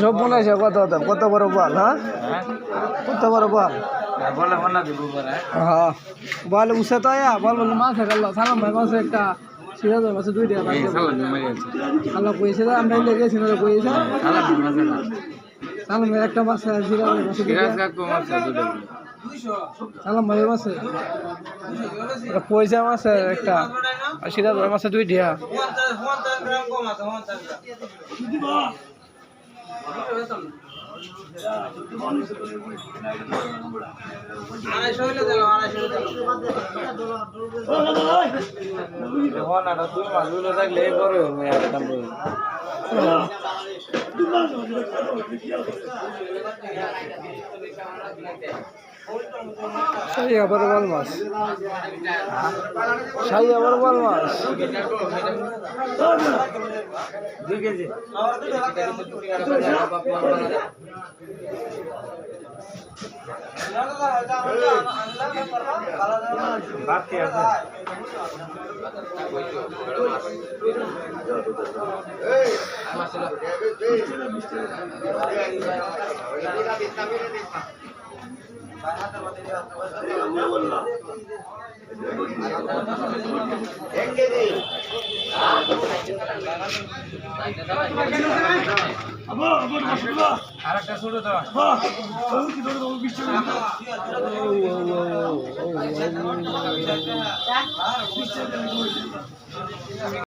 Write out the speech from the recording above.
সব মনে আছে কত বড় বল? হ্যাঁ, কত বড় বল? হ্যাঁ, বল উঠে তো বল বল মাছ গেল সালাম ভাই মাছ একটা সিরাজ মাছ দুইটা আল্লাহ কইছে আমরা লেগেছি না কইছে সালাম ভাই একটা মাছ সিরাজ মাছ সালাম ভাই মাছে পয়সা মাছ একটা সিরাজ মাছ দুইটা সাই আবার বল মাছ সাই আবার বল মাছ 2 কেজি বাকি আছে আরেকটা ছোট দাও